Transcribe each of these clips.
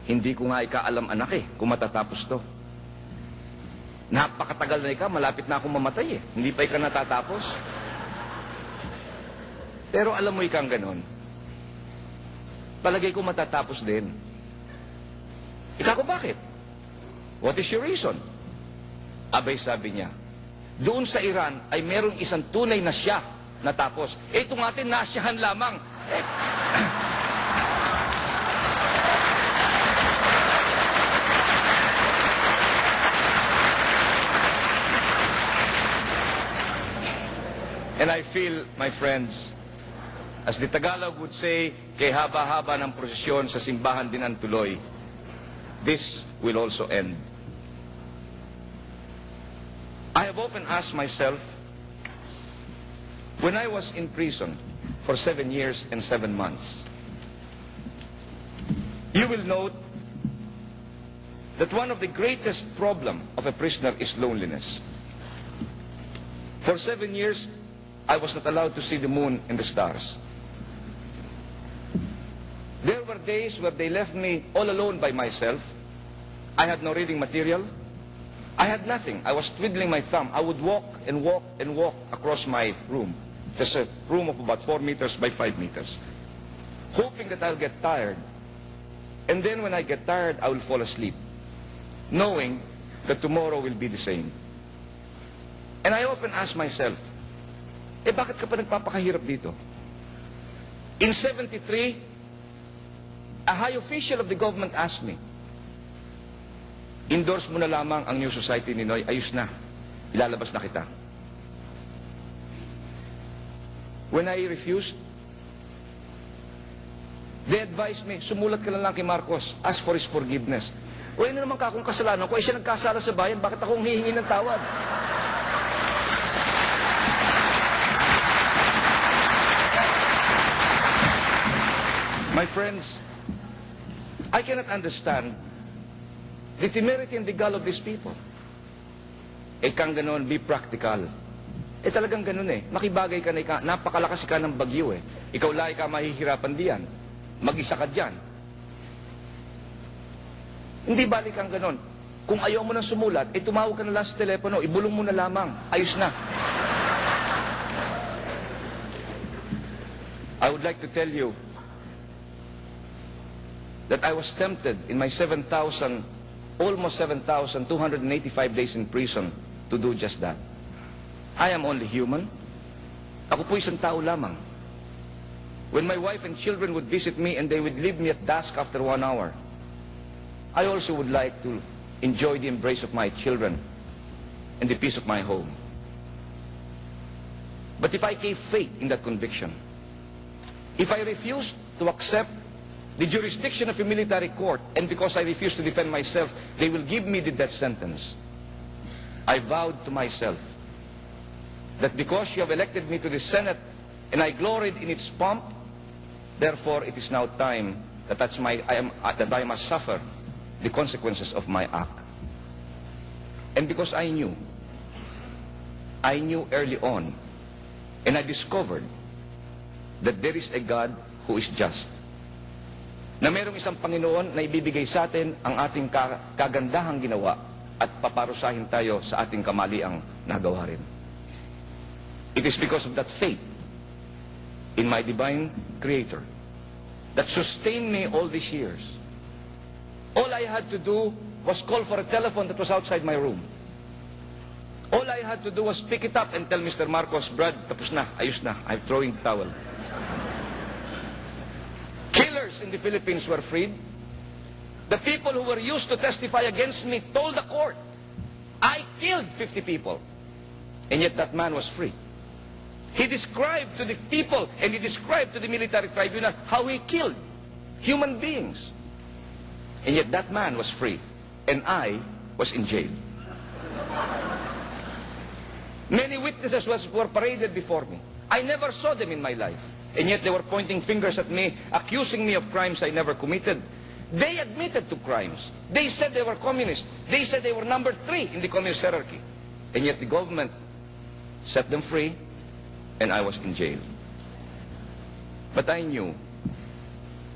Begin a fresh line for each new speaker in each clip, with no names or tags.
Hindi ko nga ikaalam anak kung matatapos to. Napakatagal na malapit na akong mamatay Hindi pa natatapos. Pero alam mo ikang ganon, palagay ko matatapos din. Ikaw ko bakit? What is your reason? Abay sabi niya, doon sa Iran ay merong isang tunay na siya natapos. Ito nga atin nasyahan lamang. And I feel, my friends, as the Tagalog would say, kay haba-haba ng prosesyon sa simbahan din ang tuloy, this will also end. I have often asked myself, when I was in prison for 7 years and 7 months, you will note that one of the greatest problems of a prisoner is loneliness. For 7 years, I was not allowed to see the moon and the stars. There were days where they left me all alone by myself. I had no reading material. I had nothing. I was twiddling my thumb. I would walk and walk and walk across my room. Just a room of about 4 meters by 5 meters. Hoping that I'll get tired. And then when I get tired, I will fall asleep. Knowing that tomorrow will be the same. And I often ask myself, bakit ka pa nagpapakahirap dito? In 73, a high official of the government asked me, endorse mo na lamang ang New Society, Ninoy, ayos na. Ilalabas na kita. When I refused, they advised me, sumulat ka na lang kay Marcos, ask for his forgiveness. O ano naman ka kung kasalanan ko, siya nagkasala sa bayan, bakit akong hihingi ng tawad? My friends, I cannot understand the temerity and the gall of these people. Kang ganon, be practical. Talagang ganon makibagay ka na napakalakas ka ng bagyo Ikaw lang ka mahihirapan diyan. Mag-isa ka dyan. Hindi balik ang ganon. Kung ayaw mo nang sumulat, tumawag ka na lang sa telepono, ibulong mo na lamang, ayos na. I would like to tell you that I was tempted in my almost 7,285 days in prison to do just that. I am only human. Ako po isang tao lamang. When my wife and children would visit me and they would leave me at dusk after 1 hour, I also would like to enjoy the embrace of my children and the peace of my home. But if I gave faith in that conviction, if I refused to accept the jurisdiction of a military court, and because I refuse to defend myself, they will give me the death sentence. I vowed to myself that because you have elected me to the Senate and I gloried in its pomp, therefore it is now time that I must suffer the consequences of my act. And because I knew early on, and I discovered that there is a God who is just, na merong isang Panginoon na ibibigay sa atin ang ating kagandahang ginawa at paparusahin tayo sa ating kamaliang nagawa rin. It is because of that faith in my divine Creator that sustained me all these years. All I had to do was call for a telephone that was outside my room. All I had to do was pick it up and tell Mr. Marcos, Brad, tapos na, ayos na, I'm throwing the towel. Killers in the Philippines were freed. The people who were used to testify against me told the court, I killed 50 people. And yet that man was free. He described to the people and he described to the military tribunal how he killed human beings. And yet that man was free. And I was in jail. Many witnesses were paraded before me. I never saw them in my life. And yet they were pointing fingers at me, accusing me of crimes I never committed. They admitted to crimes. They said they were communists. They said they were number 3 in the communist hierarchy. And yet the government set them free, and I was in jail. But I knew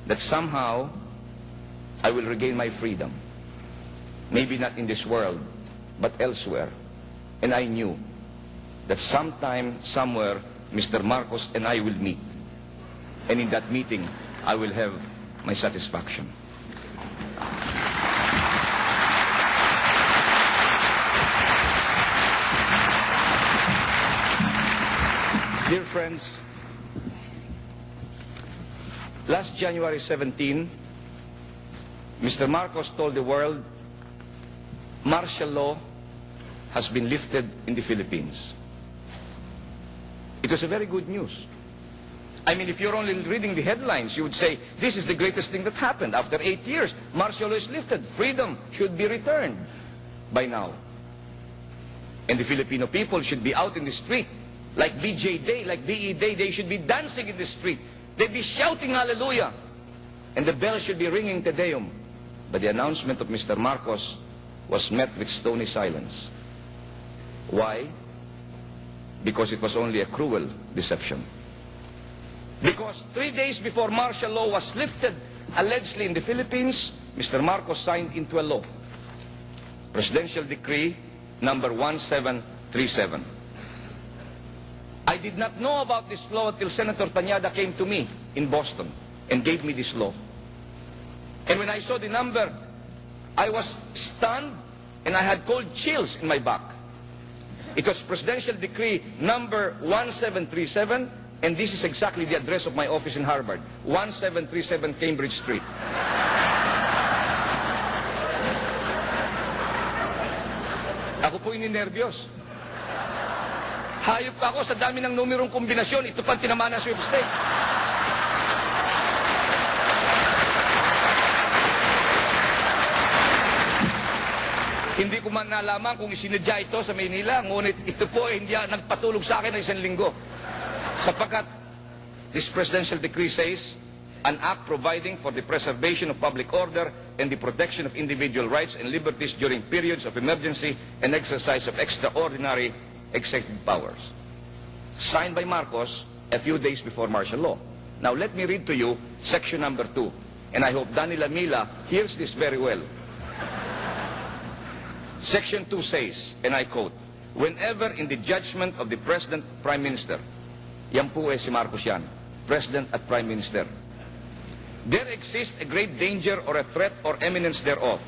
that somehow I will regain my freedom. Maybe not in this world, but elsewhere. And I knew that sometime, somewhere, Mr. Marcos and I will meet. And in that meeting, I will have my satisfaction. Dear friends, last January 17, Mr. Marcos told the world, martial law has been lifted in the Philippines. It was a very good news. I mean, if you're only reading the headlines, you would say, this is the greatest thing that happened. After 8 years, martial law is lifted. Freedom should be returned by now. And the Filipino people should be out in the street. Like BJ Day, like BE Day, they should be dancing in the street. They'd be shouting hallelujah. And the bell should be ringing Te Deum. But the announcement of Mr. Marcos was met with stony silence. Why? Because it was only a cruel deception. Because 3 days before martial law was lifted, allegedly in the Philippines, Mr. Marcos signed into a law. Presidential Decree number 1737. I did not know about this law until Senator Tañada came to me in Boston and gave me this law. And when I saw the number, I was stunned and I had cold chills in my back. It was Presidential Decree number 1737, and this is exactly the address of my office in Harvard, 1737 Cambridge Street. Ako po ininervyos. Hayop ako sa dami ng numerong kombinasyon. Ito pang tinamaan ng sweepstake. Hindi ko man nalaman kung isinadya ito sa Maynila, ngunit ito po hindi nagpatulog sa akin ng 1 linggo. Sapagkat this presidential decree says, an act providing for the preservation of public order and the protection of individual rights and liberties during periods of emergency and exercise of extraordinary executive powers. Signed by Marcos a few days before martial law. Now let me read to you section number 2. And I hope Danny Lamila hears this very well. Section 2 says, and I quote, whenever in the judgment of the President, Prime Minister, yan po si Marcos yan, President at Prime Minister, there exists a great danger or a threat or imminence thereof,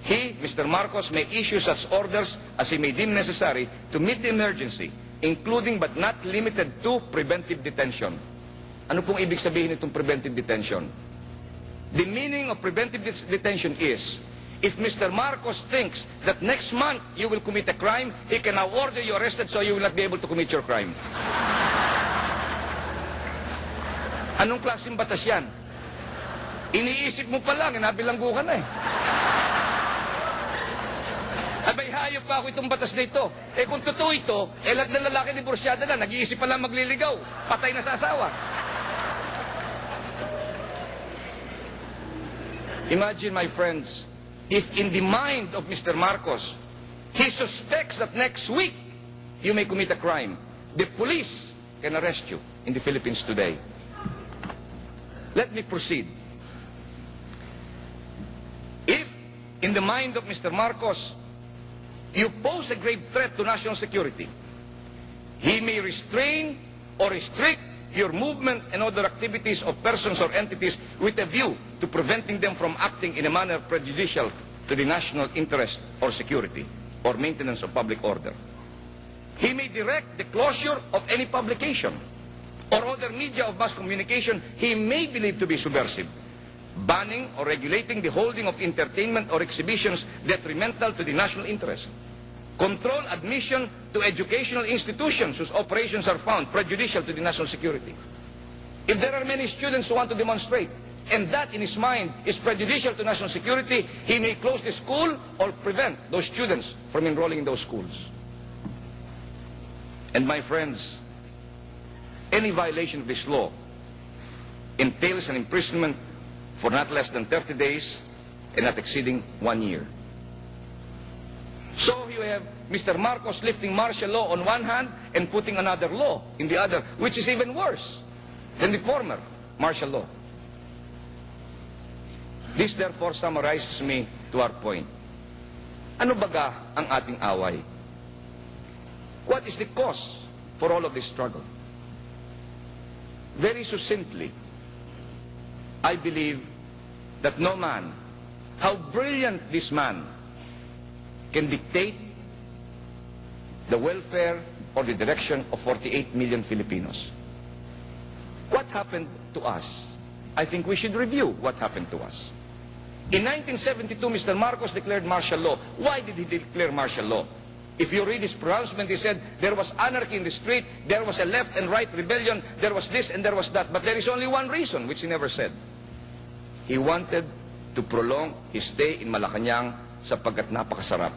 he, Mr. Marcos, may issue such orders as he may deem necessary to meet the emergency, including but not limited to preventive detention. Ano pong ibig sabihin itong preventive detention? The meaning of preventive detention is, if Mr. Marcos thinks that next month you will commit a crime, he can now order you arrested so you will not be able to commit your crime. Anong klaseng batas yan? Iniisip mo pa lang, nabilanggo ka na eh. Abay, hayop pa ako itong batas na ito. Eh kung totoo ito, lahat ng lalaki diborsyada na, nag-iisip pa lang magliligaw. Patay na sa asawa. Imagine, my friends, if in the mind of Mr. Marcos, he suspects that next week you may commit a crime, the police can arrest you in the Philippines today. Let me proceed. If in the mind of Mr. Marcos, you pose a grave threat to national security, he may restrain or restrict your movement and other activities of persons or entities with a view to preventing them from acting in a manner prejudicial to the national interest or security or maintenance of public order. He may direct the closure of any publication or other media of mass communication he may believe to be subversive, banning or regulating the holding of entertainment or exhibitions detrimental to the national interest, control admission to educational institutions whose operations are found prejudicial to the national security. If there are many students who want to demonstrate, and that in his mind is prejudicial to national security, he may close the school or prevent those students from enrolling in those schools. And my friends, any violation of this law entails an imprisonment for not less than 30 days and not exceeding 1 year. So you have Mr. Marcos lifting martial law on one hand and putting another law in the other, which is even worse than the former martial law. This therefore summarizes me to our point. Ano baga ang ating away? What is the cause for all of this struggle? Very succinctly, I believe that no man, how brilliant this man, can dictate the welfare or the direction of 48 million Filipinos. What happened to us? I think we should review what happened to us. In 1972, Mr. Marcos declared martial law. Why did he declare martial law? If you read his pronouncement, he said there was anarchy in the street, there was a left and right rebellion, there was this and there was that. But there is only one reason, which he never said. He wanted to prolong his stay in Malacanang sapagkat napakasarap.